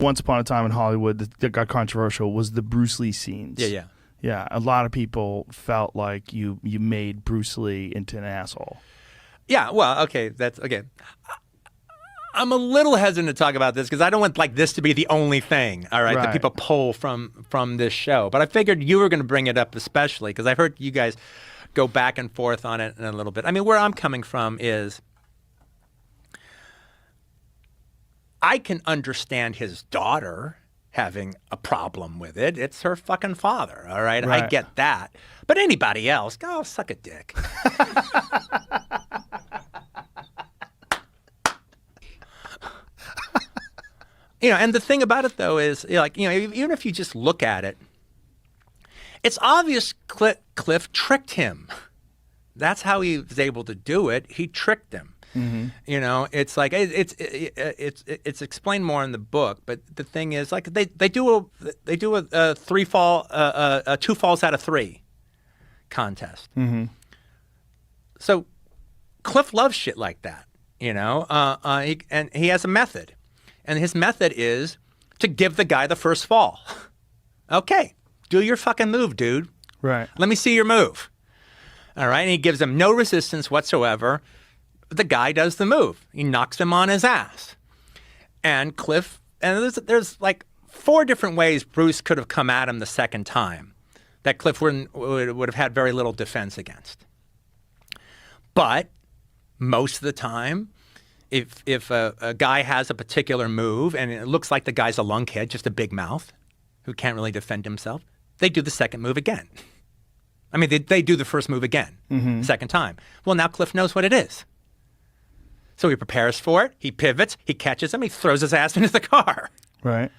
Once upon a time in Hollywood that got controversial was the Bruce Lee scenes. Yeah. Yeah, a lot of people felt like you made Bruce Lee into an asshole. Yeah, well, okay, that's okay. I'm a little hesitant to talk about this because I don't want like this to be the only thing, all right, that people pull from this show. But I figured you were going to bring it up especially because I've heard you guys go back and forth on it in a little bit. I mean, where I'm coming from is I can understand his daughter having a problem with it. It's her fucking father, all right? I get that. But anybody else, go suck a dick. And the thing about it, though, is, even if you just look at it, it's obvious Cliff tricked him. That's how he was able to do it. He tricked him. Mm-hmm. It's like it's explained more in the book, but the thing is, like they do a 2 falls out of 3 contest. Mm-hmm. So Cliff loves shit like that, and he has a method, and his method is to give the guy the first fall. Okay, do your fucking move, dude. Right. Let me see your move. All right, and he gives him no resistance whatsoever. The guy does the move. He knocks him on his ass. And Cliff, and there's like 4 different ways Bruce could have come at him the second time that Cliff would have had very little defense against. But most of the time, if a guy has a particular move and it looks like the guy's a lunkhead, just a big mouth, who can't really defend himself, they do the second move again. I mean, they do the first move again, second time. Well, now Cliff knows what it is. So he prepares for it, he pivots, he catches him, he throws his ass into the car. Right.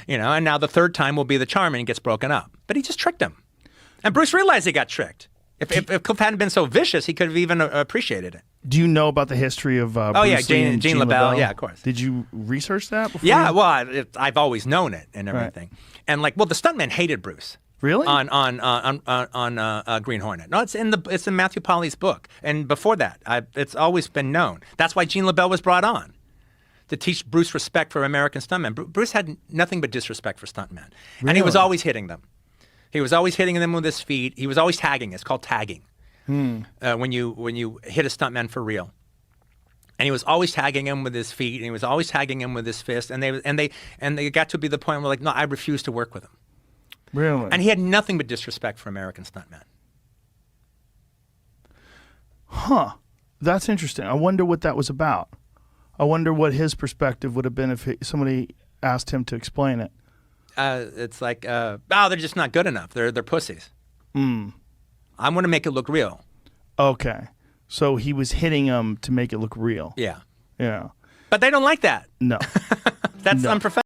And now the third time will be the charm and he gets broken up. But he just tricked him. And Bruce realized he got tricked. If Cliff hadn't been so vicious, he could have even appreciated it. Do you know about the history of Bruce Lee and Gene LaBelle? Yeah, of course. Did you research that before? Yeah, well, I've always known it and everything. Right. And the stuntman hated Bruce. Really? On Green Hornet. No, it's in Matthew Polly's book, and before that, it's always been known. That's why Gene LaBelle was brought on to teach Bruce respect for American stuntmen. Bruce had nothing but disrespect for stuntmen, and he was always hitting them. He was always hitting them with his feet. He was always tagging. It's called tagging. When you hit a stuntman for real. And he was always tagging him with his feet, and he was always tagging him with his fist, and they got to be the point where no, I refuse to work with him. Really? And he had nothing but disrespect for American stuntmen. Huh. That's interesting. I wonder what that was about. I wonder what his perspective would have been if somebody asked him to explain it. It's like, they're just not good enough. They're pussies. I want to make it look real. Okay. So he was hitting them to make it look real. Yeah. Yeah. But they don't like that. No. That's unprofessional.